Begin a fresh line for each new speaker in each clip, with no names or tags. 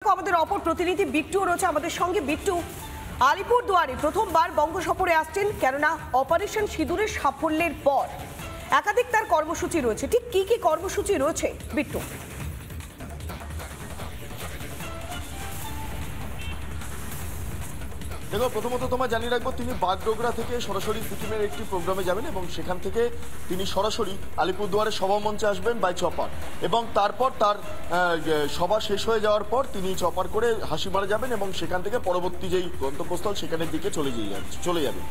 আমাদের অপর প্রতিনিধি বিট্টু রয়েছে আমাদের সঙ্গে। বিট্টু, আলিপুরদুয়ারে প্রথমবার বঙ্গ সফরে আসছেন, কেননা অপারেশন সিঁদুরের সাফল্যের পর একাধিক তার কর্মসূচি রয়েছে। ঠিক কি কি কর্মসূচি রয়েছে বিট্টু?
দেখো, প্রথমত তোমায় জানিয়ে রাখবো, তিনি বাগডোগরা থেকে সরাসরি সিকিমের একটি প্রোগ্রামে যাবেন এবং সেখান থেকে তিনি সরাসরি আলিপুরদুয়ারে সভামঞ্চে আসবেন বাই চপার, এবং তারপর তার সভা শেষ হয়ে যাওয়ার পর তিনি চপার করে হাসিমারা যাবেন এবং সেখান থেকে পরবর্তী যেই গন্তব্যস্থল সেখানের দিকে চলে যাবেন।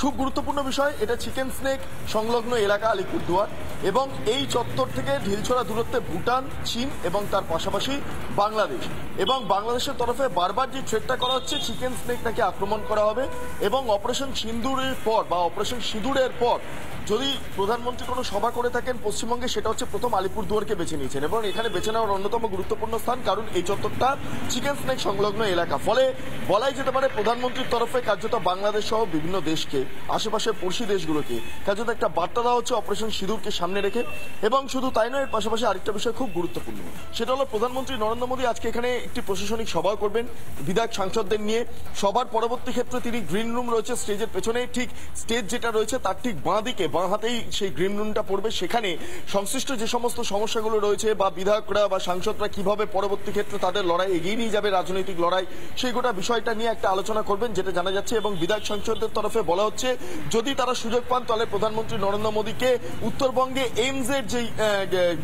খুব গুরুত্বপূর্ণ বিষয়, এটা চিকেন স্নেক সংলগ্ন এলাকা আলিপুরদুয়ার, এবং এই চত্বর থেকে ঢিলছড়া দূরত্বে ভুটান, চীন এবং তার পাশাপাশি বাংলাদেশ। এবং বাংলাদেশের তরফে বারবার যে থ্রেটটা করা হচ্ছে চিকেন স্নেকটাকে আক্রমণ করা হবে, এবং অপারেশন সিঁদুরের পর বা অপারেশন সিঁদুরের পর যদি প্রধানমন্ত্রী কোনো সভা করে থাকেন পশ্চিমবঙ্গে, সেটা হচ্ছে প্রথম আলিপুরদুয়ারকে বেছে নিয়েছেন, এবং এখানে বেছে নেওয়ার অন্যতম গুরুত্বপূর্ণ স্থান, কারণ এই চত্বরটা চিকেন স্নেক সংলগ্ন এলাকা। ফলে বলাই যেতে পারে প্রধানমন্ত্রীর তরফে কার্যত বাংলাদেশ সহ বিভিন্ন দেশকে, আশেপাশের পড়শি দেশগুলোকে কার্যত একটা বার্তা দেওয়া হচ্ছে অপারেশন সিঁদুরকে সামনে রেখে। এবং শুধু তাই নয়, এর পাশাপাশি আরেকটা বিষয় খুব গুরুত্বপূর্ণ, সেটা হলো প্রধানমন্ত্রী নরেন্দ্র মোদী আজকে এখানে একটি প্রশাসনিক সভা করবেন বিধায়ক সাংসদদের নিয়ে। সবার পরবর্তী ক্ষেত্রে তিনি গ্রিন রুম রয়েছে স্টেজের পেছনে, ঠিক স্টেজ যেটা রয়েছে তার ঠিক বাঁ দিকে, বাঁ হাতেই সেই গ্রিন রুমটা পড়বে। সেখানে সংশ্লিষ্ট যে সমস্ত সমস্যাগুলো রয়েছে বা বিধায়করা বা সাংসদরা কিভাবে পরবর্তী ক্ষেত্রে তাদের লড়াই এগিয়ে নিয়ে যাবে, রাজনৈতিক লড়াই, সেই গোটা বিষয়টা নিয়ে একটা আলোচনা করবেন যেটা জানা যাচ্ছে। এবং বিধায়ক সাংসদদের তরফে বলা হচ্ছে যদি তারা সুযোগ পান তাহলে প্রধানমন্ত্রী নরেন্দ্র মোদীকে উত্তরবঙ্গে এইমসের যেই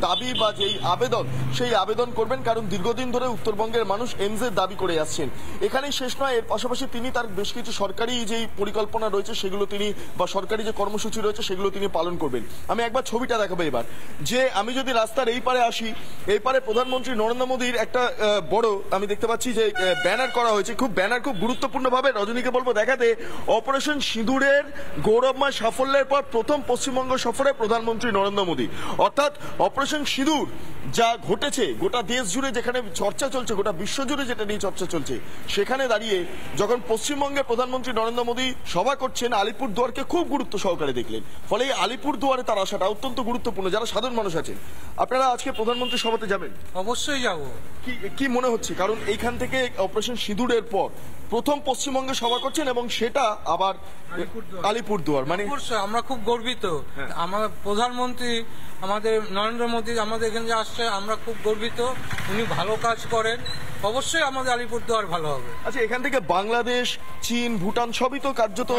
দাবি বা যেই আবেদন, সেই আবেদন করবেন, কারণ দীর্ঘদিন ধরে উত্তরবঙ্গের মানুষ এইমসের দাবি করে আসছেন। এখানেই শেষ নয়, এর পাশাপাশি তিনি তার বেশ কিছু সরকারি যেই পরিকল্পনা রয়েছে সেগুলো তিনি, বা সরকারি যে কর্মসূচি রয়েছে সেগুলো তিনি পালন করবেন। আমি একবার ছবিটা দেখাবো এবার, যে আমি যদি রাস্তার এই পারে আসি, এই পারে প্রধানমন্ত্রী নরেন্দ্র মোদীর একটা বড় আমি দেখতে পাচ্ছি যে ব্যানার করা হয়েছে, খুব ব্যানার খুব গুরুত্বপূর্ণভাবে। রজনীকে বলবো দেখাতে, অপারেশন সিঁদুরের গৌরবময় সাফল্যের পর প্রথম পশ্চিমবঙ্গ সফরে প্রধানমন্ত্রী নরেন্দ্র মোদী। অর্থাৎ অপারেশন সিঁদুর যা ঘটেছে গোটা দেশ জুড়ে, যেখানে চর্চা চলছে, গোটা বিশ্ব জুড়ে যেটা নিয়ে চর্চা চলছে, সেখানে দাঁড়িয়ে যখন পশ্চিমবঙ্গের প্রধানমন্ত্রী নরেন্দ্র মোদী সভা করছেন, আলিপুরদুয়ারকে খুব গুরুত্ব সহকারে দেখলেন। ফলে এই আলিপুরদুয়ারে তার আসাটা অত্যন্ত গুরুত্বপূর্ণ। যারা সাধারণ মানুষ আছেন, আপনারা আজকে প্রধানমন্ত্রী সভাতে যাবেন?
অবশ্যই যাব।
কি মনে হচ্ছে, কারণ এইখান থেকে অপারেশন সিঁদুরের পর প্রথম পশ্চিমবঙ্গে সভা করছেন এবং সেটা আবার আলিপুরদুয়ার, মানে
অবশ্যই আমরা খুব গর্বিত। আমার প্রধানমন্ত্রী আমাদের নরেন্দ্র মোদী আমাদের এখানে যে আসছে, আমরা খুব গর্বিত। উনি ভালো কাজ করেন, অবশ্যই আমাদের আলিপুরদুয়ার ভালো হবে।
আচ্ছা, এখান থেকে বাংলাদেশ, চীন, ভুটান সবই তো কার্যত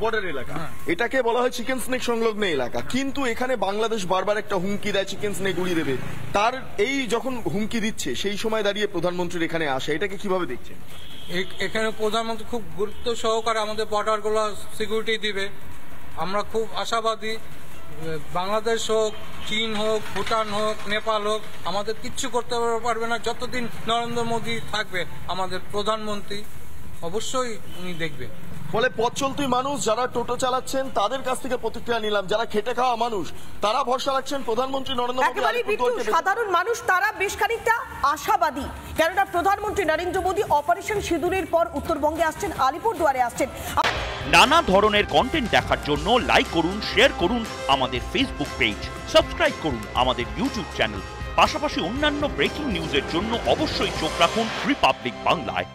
বর্ডার এলাকা। এটাকে বলা হয় চিকেন স্নেক সংলগ্ন এলাকা, কিন্তু এখানে বাংলাদেশ বারবার একটা হুমকি দেয় চিকেন স্নেক উড়িয়ে দেবে। তার এই যখন হুমকি দিচ্ছে সেই সময় দাঁড়িয়ে প্রধানমন্ত্রীর এখানে আসে, এটাকে কিভাবে দেখছেন?
এখানে প্রধানমন্ত্রী খুব গুরুত্ব সহকারে আমাদের বর্ডারগুলো সিকিউরিটি দিবে। আমরা খুব আশাবাদী, বাংলাদেশ হোক, চীন হোক, ভুটান হোক, নেপাল হোক, আমাদের কিচ্ছু করতে পারবে না যতদিন নরেন্দ্র মোদী থাকবে আমাদের প্রধানমন্ত্রী। অবশ্যই উনি দেখবেন।
ফলে পথ চলতি মানুষ যারা টোটো চালাচ্ছেন তাদের কাছ থেকে প্রতিক্রিয়া নিলাম, যারা খেটে খাওয়া মানুষ তারা ভরসা রাখছেন প্রধানমন্ত্রী নরেন্দ্র মোদী।
সাধারণ মানুষ তারা বেশ খানিকটা আশাবাদী, কেননা প্রধানমন্ত্রী নরেন্দ্র মোদী অপারেশন সিঁদুরের পর উত্তরবঙ্গে আসছেন, আলিপুরদুয়ারে আসছেন।
নানা ধরনের কন্টেন্ট দেখার জন্য লাইক করুন, শেয়ার করুন আমাদের ফেসবুক পেজ, সাবস্ক্রাইব করুন আমাদের ইউটিউব চ্যানেল। পাশাপাশি অন্যান্য ব্রেকিং নিউজের জন্য অবশ্যই চোখ রাখুন রিপাবলিক বাংলায়।